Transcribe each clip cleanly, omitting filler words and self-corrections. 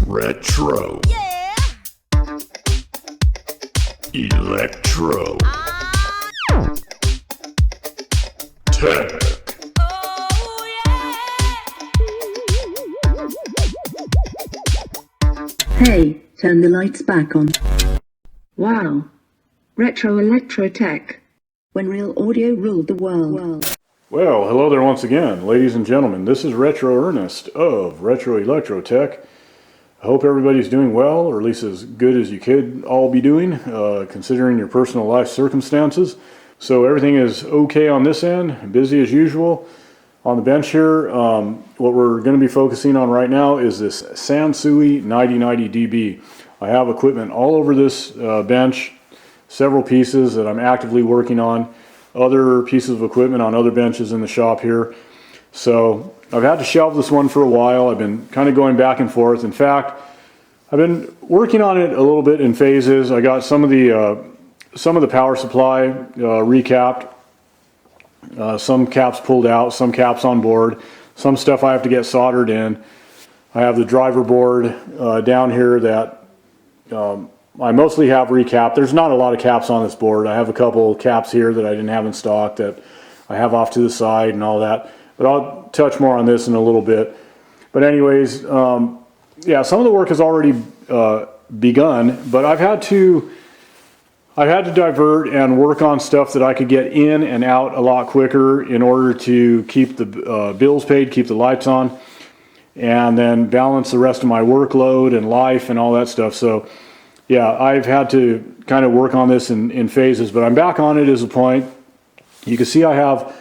Retro. Yeah. Electro. Tech. Oh yeah. Hey, turn the lights back on. Wow. Retro electro tech. When real audio ruled the world. Well, hello there once again, ladies and gentlemen. This is Retro Ernest of Retro Electro Tech. I hope everybody's doing well, or at least as good as you could all be doing, considering your personal life circumstances. So everything is okay on this end, busy as usual. On the bench here, what we're going to be focusing on right now is this Sansui 9090DB. I have equipment all over this bench, several pieces that I'm actively working on, other pieces of equipment on other benches in the shop here. So I've had to shelve this one for a while. I've been kind of going back and forth. In fact, I've been working on it a little bit in phases. I got some of the power supply recapped, some caps pulled out, some caps on board, some stuff I have to get soldered in. I have the driver board down here that I mostly have recapped. There's not a lot of caps on this board. I have a couple caps here that I didn't have in stock that I have off to the side and all that. But I'll touch more on this in a little bit. But anyways, yeah, some of the work has already begun, but I've had to divert and work on stuff that I could get in and out a lot quicker in order to keep the bills paid, keep the lights on, and then balance the rest of my workload and life and all that stuff. So yeah, I've had to kind of work on this in phases, but I'm back on it as a point. You can see I have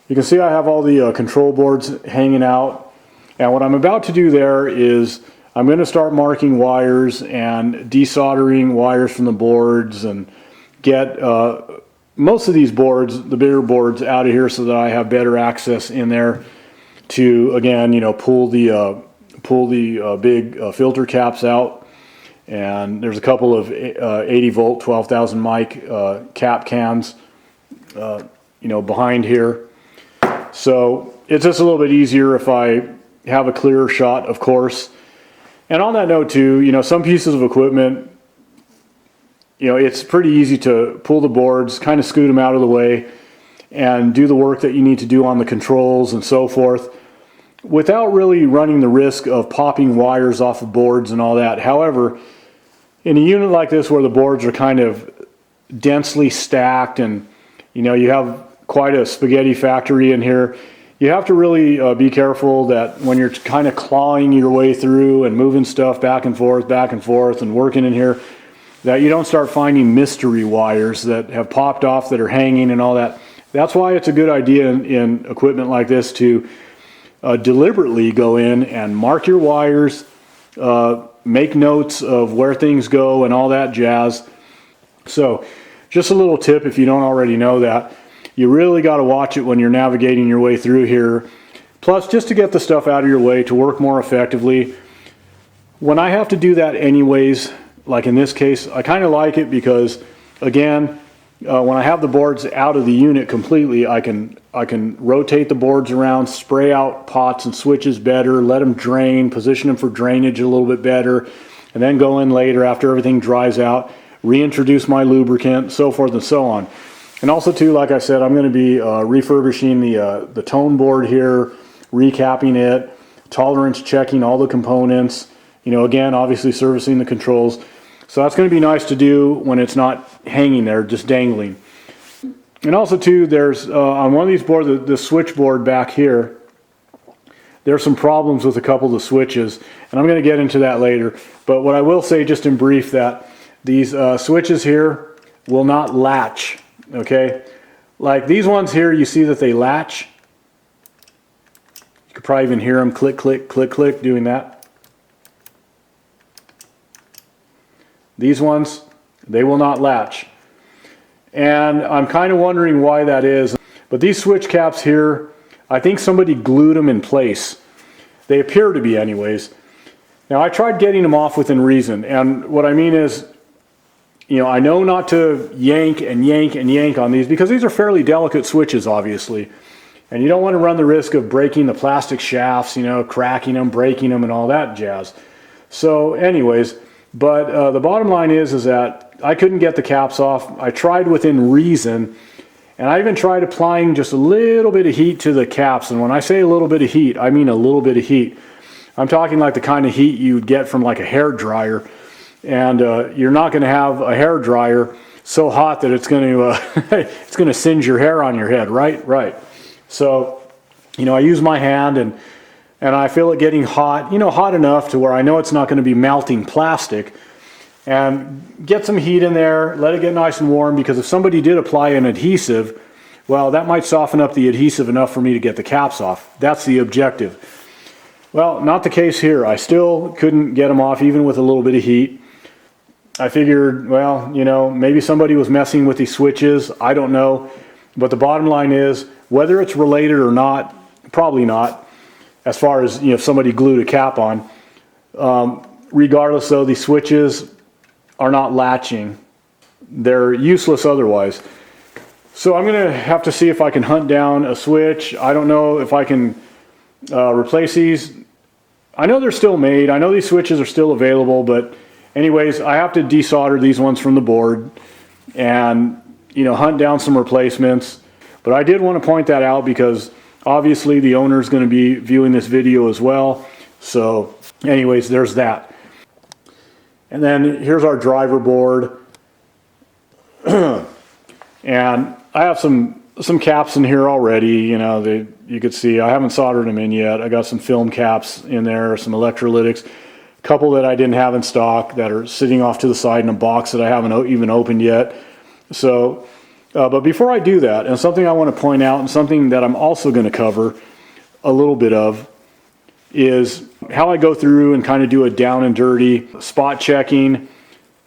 all the control boards hanging out, and what I'm about to do there is I'm going to start marking wires and desoldering wires from the boards and get most of these boards, the bigger boards, out of here so that I have better access in there to, again, you know, pull the big filter caps out. And there's a couple of 80 volt 12,000 mic cap cans you know, behind here. So it's just a little bit easier if I have a clearer shot, of course. And on that note too, you know, some pieces of equipment, you know, it's pretty easy to pull the boards, kind of scoot them out of the way and do the work that you need to do on the controls and so forth without really running the risk of popping wires off of boards and all that. However, in a unit like this where the boards are kind of densely stacked and, you know, you have quite a spaghetti factory in here, you have to really be careful that when you're kind of clawing your way through and moving stuff back and forth and working in here, that you don't start finding mystery wires that have popped off that are hanging and all that. That's why it's a good idea in equipment like this to deliberately go in and mark your wires, make notes of where things go and all that jazz. So just a little tip if you don't already know that. You really got to watch it when you're navigating your way through here. Plus, just to get the stuff out of your way to work more effectively. When I have to do that anyways, like in this case, I kind of like it because, again, when I have the boards out of the unit completely, I can rotate the boards around, spray out pots and switches better, let them drain, position them for drainage a little bit better, and then go in later after everything dries out, reintroduce my lubricant, so forth and so on. And also too, like I said, I'm going to be refurbishing the tone board here, recapping it, tolerance checking all the components, you know, again, obviously servicing the controls. So that's going to be nice to do when it's not hanging there, just dangling. And also too, there's on one of these boards, the switchboard back here, there's some problems with a couple of the switches, and I'm going to get into that later. But what I will say just in brief, that these switches here will not latch. Okay, like these ones here, you see that they latch. You could probably even hear them click, click, click, click doing that. These ones, they will not latch. And I'm kind of wondering why that is. But these switch caps here, I think somebody glued them in place. They appear to be anyways. Now I tried getting them off within reason. And what I mean is, you know, I know not to yank and yank and yank on these because these are fairly delicate switches, obviously. And you don't want to run the risk of breaking the plastic shafts, you know, cracking them, breaking them, and all that jazz. So anyways, but the bottom line is that I couldn't get the caps off. I tried within reason, and I even tried applying just a little bit of heat to the caps. And when I say a little bit of heat, I mean a little bit of heat. I'm talking like the kind of heat you'd get from like a hair dryer. And you're not going to have a hair dryer so hot that it's going to it's going to singe your hair on your head, right? Right. So, you know, I use my hand and I feel it getting hot, you know, hot enough to where I know it's not going to be melting plastic. And get some heat in there, let it get nice and warm, because if somebody did apply an adhesive, well, that might soften up the adhesive enough for me to get the caps off. That's the objective. Well, not the case here. I still couldn't get them off even with a little bit of heat. I figured, well, you know, maybe somebody was messing with these switches. I don't know. But the bottom line is, whether it's related or not, probably not, as far as, you know, if somebody glued a cap on. Regardless though, these switches are not latching. They're useless otherwise. So I'm going to have to see if I can hunt down a switch. I don't know if I can replace these. I know they're still made. I know these switches are still available, but anyways, I have to desolder these ones from the board and, you know, hunt down some replacements. But I did want to point that out because obviously the owner is going to be viewing this video as well. So anyways, there's that. And then here's our driver board. And I have some caps in here already. You know, you could see I haven't soldered them in yet. I got some film caps in there, some electrolytics. A couple that I didn't have in stock that are sitting off to the side in a box that I haven't even opened yet. So, but before I do that, and something I want to point out, and something that I'm also going to cover a little bit of, is how I go through and kind of do a down and dirty spot checking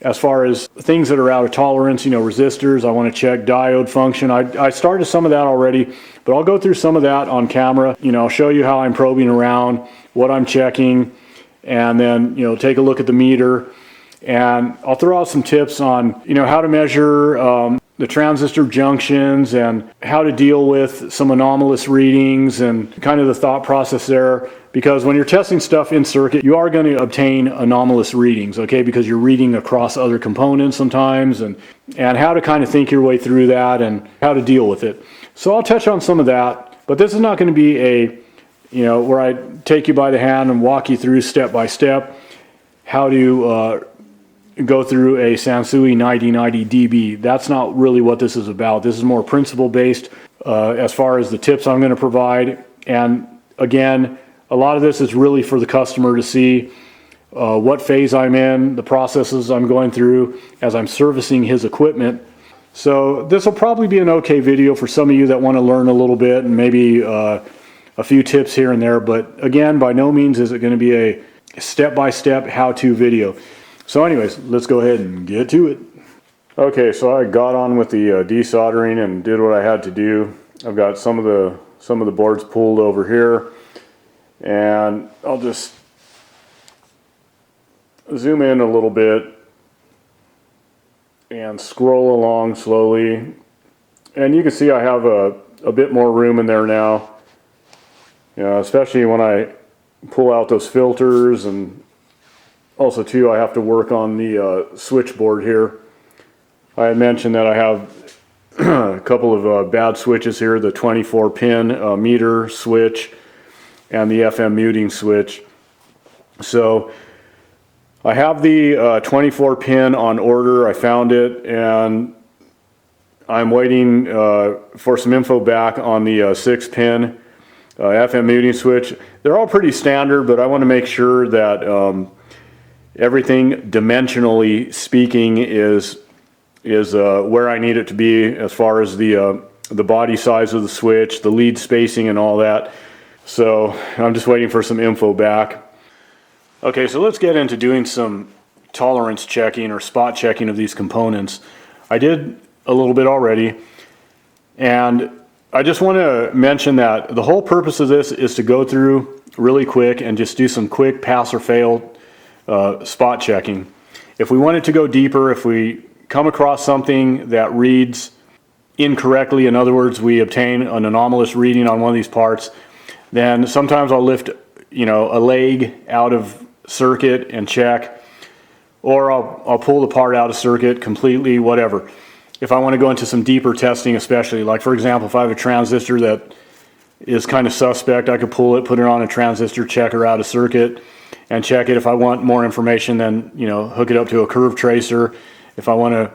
as far as things that are out of tolerance, you know, resistors. I want to check diode function. I started some of that already, but I'll go through some of that on camera. You know, I'll show you how I'm probing around, what I'm checking, and then, you know, take a look at the meter. And I'll throw out some tips on, you know, how to measure the transistor junctions and how to deal with some anomalous readings and kind of the thought process there. Because when you're testing stuff in circuit, you are going to obtain anomalous readings, okay? Because you're reading across other components sometimes, and how to kind of think your way through that and how to deal with it. So I'll touch on some of that, but this is not going to be a, you know, where I take you by the hand and walk you through step by step how to go through a Sansui 9090DB. That's not really what this is about. This is more principle based as far as the tips I'm going to provide. And again, a lot of this is really for the customer to see what phase I'm in, the processes I'm going through as I'm servicing his equipment. So this will probably be an okay video for some of you that want to learn a little bit and maybe a few tips here and there. But again, by no means is it going to be a step-by-step how-to video. So anyways, let's go ahead and get to it. Okay, so I got on with the desoldering and did what I had to do. I've got some of the boards pulled over here. And I'll just zoom in a little bit and scroll along slowly. And you can see I have a bit more room in there now. You know, especially when I pull out those filters, and also too I have to work on the switchboard here. I had mentioned that I have a couple of bad switches here, the 24 pin meter switch and the FM muting switch. So I have the 24 pin on order. I found it, and I'm waiting for some info back on the 6 pin FM muting switch. They're all pretty standard, but I want to make sure that everything dimensionally speaking is where I need it to be as far as the body size of the switch, the lead spacing and all that. So I'm just waiting for some info back. Okay, so let's get into doing some tolerance checking or spot checking of these components. I did a little bit already, and I just want to mention that the whole purpose of this is to go through really quick and just do some quick pass or fail spot checking. If we wanted to go deeper, if we come across something that reads incorrectly, in other words, we obtain an anomalous reading on one of these parts, then sometimes I'll lift, you know, a leg out of circuit and check, or I'll pull the part out of circuit completely, whatever. If I want to go into some deeper testing, especially, like for example, if I have a transistor that is kind of suspect, I could pull it, put it on a transistor checker out of circuit and check it. If I want more information, then, you know, hook it up to a curve tracer. If I want to,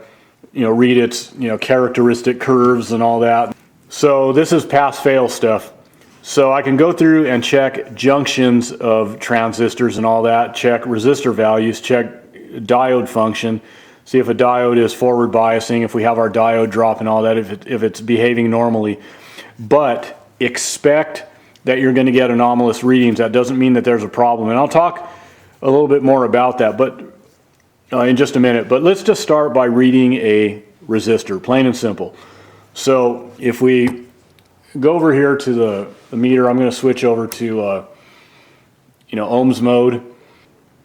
you know, read its, you know, characteristic curves and all that. So this is pass-fail stuff. So I can go through and check junctions of transistors and all that, check resistor values, check diode function, see if a diode is forward biasing, if we have our diode drop and all that, if it's behaving normally. But expect that you're going to get anomalous readings. That doesn't mean that there's a problem. And I'll talk a little bit more about that, but in just a minute. But let's just start by reading a resistor, plain and simple. So if we go over here to the meter, I'm going to switch over to you know, ohms mode,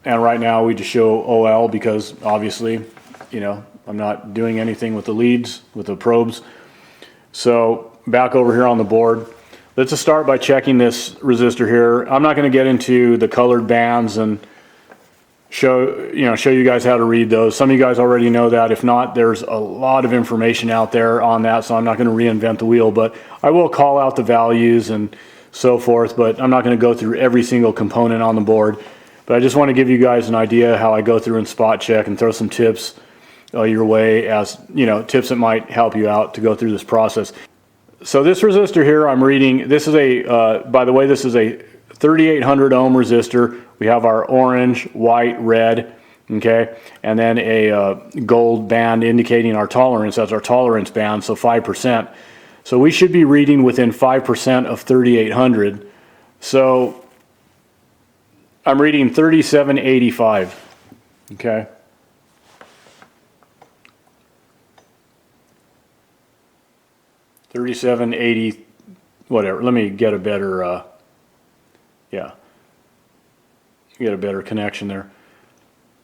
and right now we just show OL because obviously, you know, I'm not doing anything with the leads, with the probes. So back over here on the board, let's just start by checking this resistor here. I'm not going to get into the colored bands and show you guys how to read those. Some of you guys already know that. If not, there's a lot of information out there on that, so I'm not going to reinvent the wheel, but I will call out the values and so forth, but I'm not going to go through every single component on the board. But I just want to give you guys an idea how I go through and spot check and throw some tips your way, as you know, tips that might help you out to go through this process. So this resistor here, I'm reading, this is a, by the way, this is a 3800 ohm resistor. We have our orange, white, red, okay, and then a gold band indicating our tolerance. That's our tolerance band, so 5%. So we should be reading within 5% of 3800. So I'm reading 3785, okay. $37.80, whatever. Let me get a better, yeah, get a better connection there.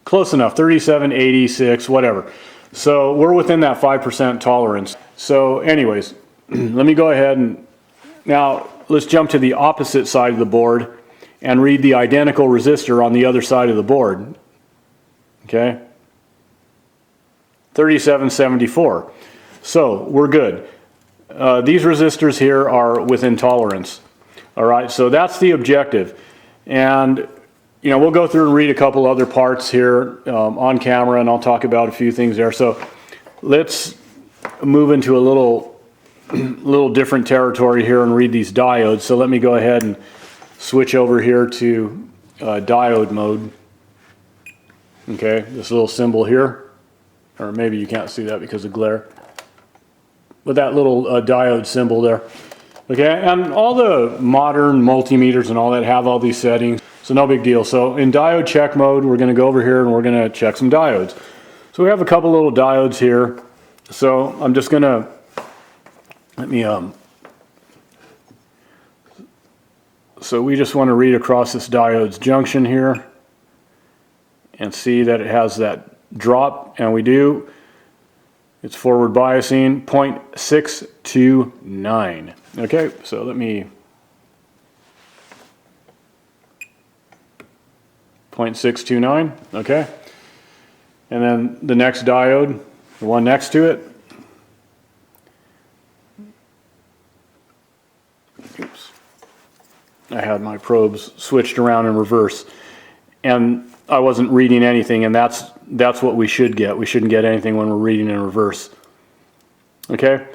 Close enough, 37.86, whatever. So we're within that 5% tolerance. So anyways, let me go ahead and now let's jump to the opposite side of the board and read the identical resistor on the other side of the board. Okay, 37.74. So we're good. These resistors here are within tolerance. All right, so that's the objective. And, you know, we'll go through and read a couple other parts here on camera, and I'll talk about a few things there. So let's move into a little different territory here and read these diodes. So let me go ahead and switch over here to diode mode. Okay, this little symbol here, or maybe you can't see that because of glare. With that little diode symbol there. Okay, and all the modern multimeters and all that have all these settings, so no big deal. So in diode check mode, we're going to go over here and we're going to check some diodes. So we have a couple little diodes here. So I'm just going to, let me, so we just want to read across this diode's junction here and see that it has that drop, and we do. It's forward biasing, 0.629. Okay, so let me, 0.629, okay. And then the next diode, the one next to it. Oops. I had my probes switched around in reverse, and I wasn't reading anything, and that's what we should get. We shouldn't get anything when we're reading in reverse. Okay,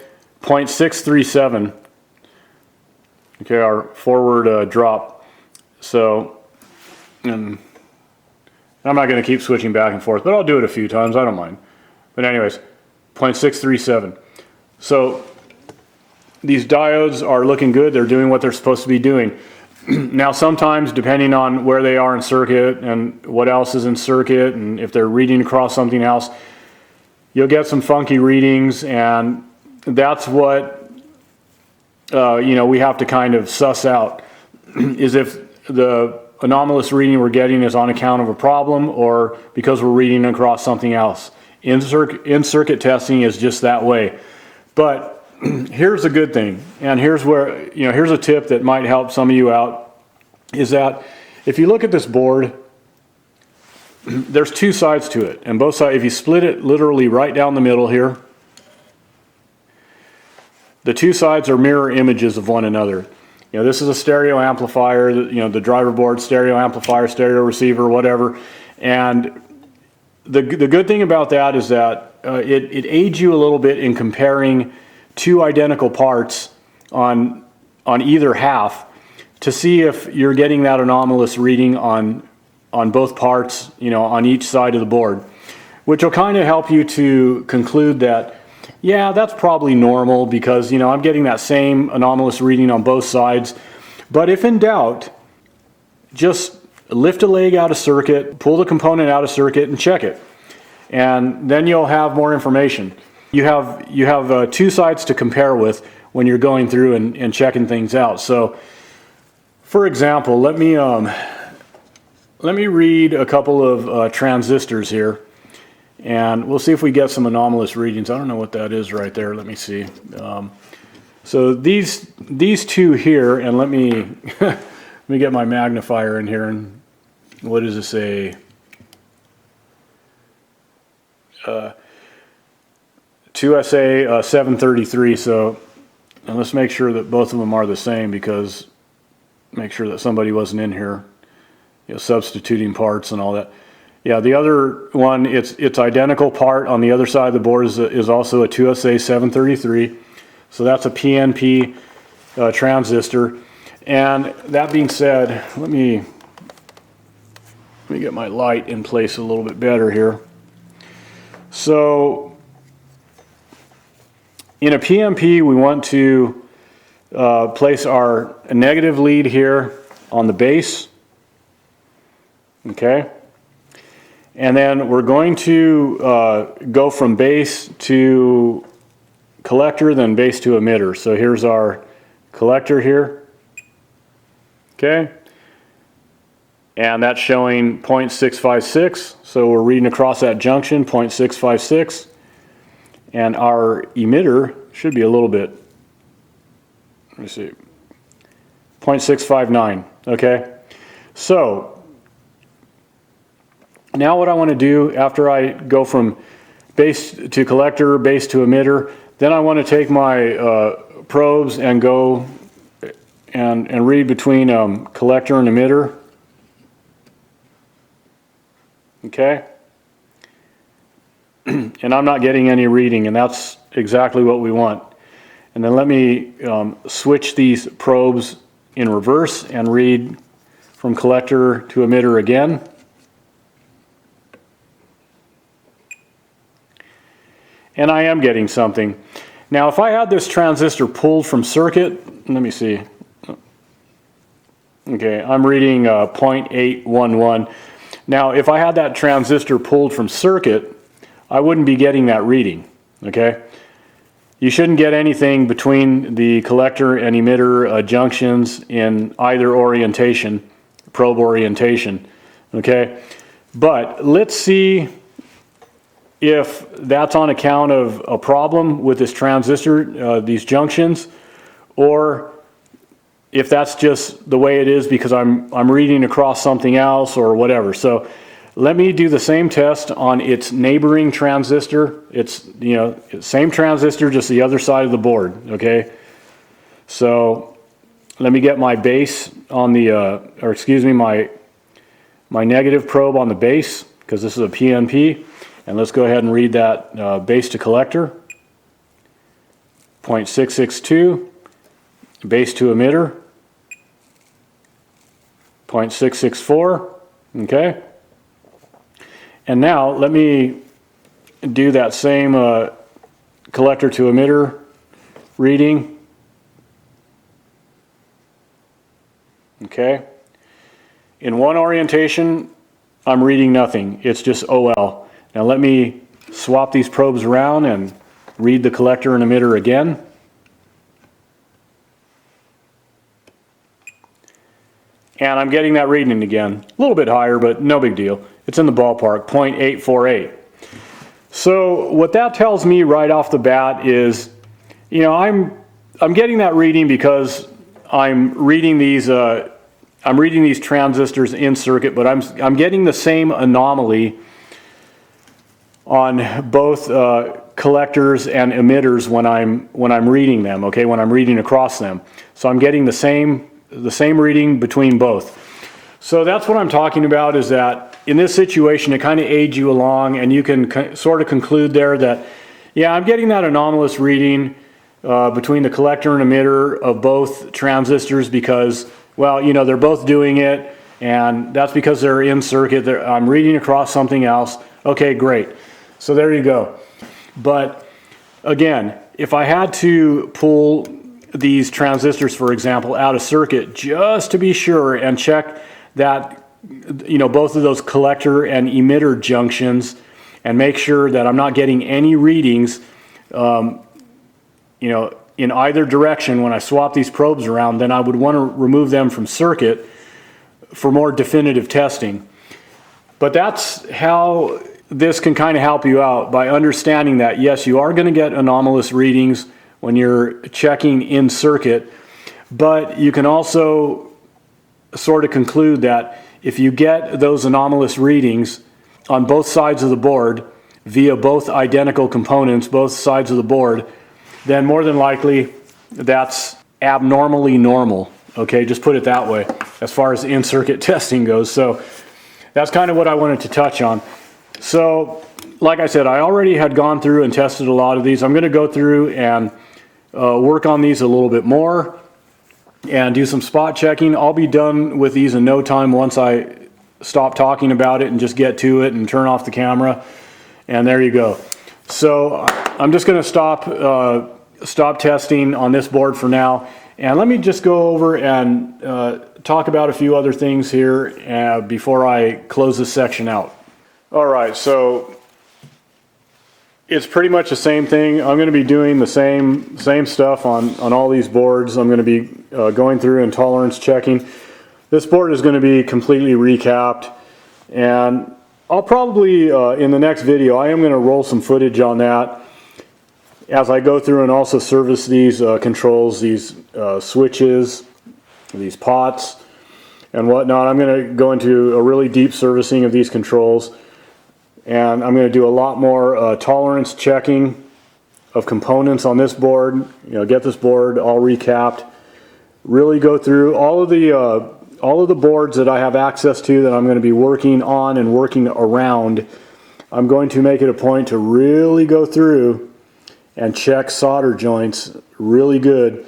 0.637. Okay, our forward drop. So, and I'm not going to keep switching back and forth, but I'll do it a few times. I don't mind. But anyways, 0.637. So these diodes are looking good. They're doing what they're supposed to be doing. Now sometimes, depending on where they are in circuit and what else is in circuit, and if they're reading across something else, you'll get some funky readings, and that's what you know, we have to kind of suss out, is if the anomalous reading we're getting is on account of a problem or because we're reading across something else. In circuit testing is just that way. But here's a good thing, and here's where, here's a tip that might help some of you out, is that if you look at this board, there's two sides to it, and both sides, if you split it literally right down the middle here, the two sides are mirror images of one another. This is a stereo amplifier, the driver board, stereo amplifier, stereo receiver, whatever, and the good thing about that is that it aids you a little bit in comparing two identical parts on either half to see if you're getting that anomalous reading on both parts, on each side of the board, which will kind of help you to conclude that, yeah, that's probably normal because, I'm getting that same anomalous reading on both sides. But if in doubt, just lift a leg out of circuit, pull the component out of circuit and check it. And then you'll have more information. You have two sides to compare with when you're going through and checking things out. So, for example, let me read a couple of transistors here, and we'll see if we get some anomalous readings. I don't know what that is right there. Let me see. So these two here, and let me let me get my magnifier in here. And what does it say? 2SA 733. So, and let's make sure that both of them are the same, because make sure that somebody wasn't in here, substituting parts and all that. Yeah, the other one, it's identical part on the other side of the board is also a 2SA 733. So that's a PNP transistor. And that being said, let me get my light in place a little bit better here. So in a PNP, we want to place our negative lead here on the base. Okay. And then we're going to go from base to collector, then base to emitter. So here's our collector here. Okay. And that's showing 0.656. So we're reading across that junction, 0.656. And our emitter should be a little bit, let me see, 0.659. Okay. So now what I want to do after I go from base to collector, base to emitter, then I want to take my probes and go and read between collector and emitter. Okay? And I'm not getting any reading, and that's exactly what we want. And then let me switch these probes in reverse and read from collector to emitter again. And I am getting something. Now, if I had this transistor pulled from circuit, let me see. Okay, I'm reading 0.811. Now, if I had that transistor pulled from circuit, I wouldn't be getting that reading, okay? You shouldn't get anything between the collector and emitter junctions in either orientation, probe orientation, okay? But let's see if that's on account of a problem with this transistor, these junctions, or if that's just the way it is because I'm reading across something else or whatever. So let me do the same test on its neighboring transistor. It's, same transistor, just the other side of the board, okay? So let me get my base on the, my negative probe on the base, because this is a PNP. And let's go ahead and read that base to collector, 0.662, base to emitter, 0.664, okay? And now let me do that same collector to emitter reading, okay? In one orientation, I'm reading nothing, it's just OL. Now let me swap these probes around and read the collector and emitter again. And I'm getting that reading again. A little bit higher, but no big deal. It's in the ballpark, 0.848. So what that tells me right off the bat is you know, I'm getting that reading because I'm reading these transistors in circuit, but I'm getting the same anomaly on both collectors and emitters when I'm reading them. Okay, when I'm reading across them, so I'm getting the same reading between both. So that's what I'm talking about, is that in this situation it kind of aids you along, and you can sort of conclude there that, yeah, I'm getting that anomalous reading between the collector and emitter of both transistors because, well, you know, they're both doing it, and that's because they're in circuit. I'm reading across something else. Okay, great. So there you go. But again, if I had to pull these transistors, for example, out of circuit just to be sure and check that, you know, both of those collector and emitter junctions, and make sure that I'm not getting any readings, you know, in either direction when I swap these probes around, then I would want to remove them from circuit for more definitive testing. But that's how this can kind of help you out, by understanding that, yes, you are going to get anomalous readings when you're checking in circuit, but you can also sort of conclude that if you get those anomalous readings on both sides of the board via both identical components, both sides of the board, then more than likely that's abnormally normal. Okay, just put it that way as far as in-circuit testing goes. So that's kind of what I wanted to touch on. So like I said, I already had gone through and tested a lot of these. I'm going to go through and work on these a little bit more and do some spot checking. I'll be done with these in no time once I stop talking about it and just get to it and turn off the camera. And there you go. So I'm just going to stop testing on this board for now. And let me just go over and talk about a few other things here before I close this section out. All right, so it's pretty much the same thing. I'm going to be doing the same stuff on all these boards. I'm going to be going through and tolerance checking. This board is going to be completely recapped, and I'll probably in the next video I am going to roll some footage on that as I go through and also service these controls, these switches, these pots and whatnot. I'm going to go into a really deep servicing of these controls. And I'm going to do a lot more tolerance checking of components on this board. You know, get this board all recapped. Really go through all of the boards that I have access to that I'm going to be working on and working around. I'm going to make it a point to really go through and check solder joints really good,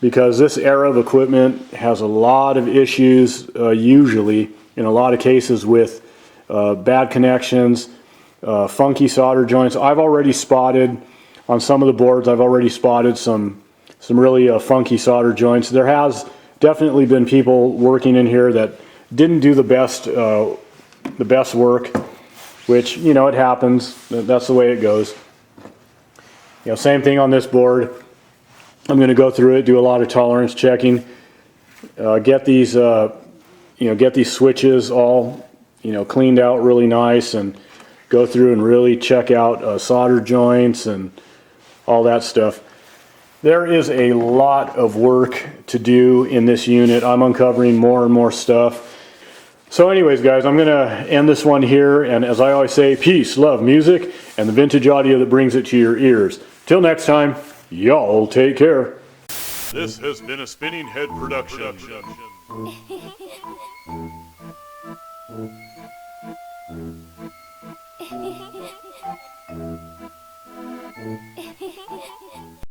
because this era of equipment has a lot of issues, usually in a lot of cases, with bad connections, funky solder joints. I've already spotted on some of the boards, I've already spotted some really funky solder joints. There has definitely been people working in here that didn't do the best work, which, you know, it happens. That's the way it goes. You know, same thing on this board. I'm going to go through it, do a lot of tolerance checking, get these switches all, you know, cleaned out really nice, and go through and really check out solder joints and all that stuff. There is a lot of work to do in this unit. I'm uncovering more and more stuff. So anyways, guys, I'm going to end this one here, and as I always say, peace, love, music, and the vintage audio that brings it to your ears. Till next time, y'all take care. This has been a Spinning Head production.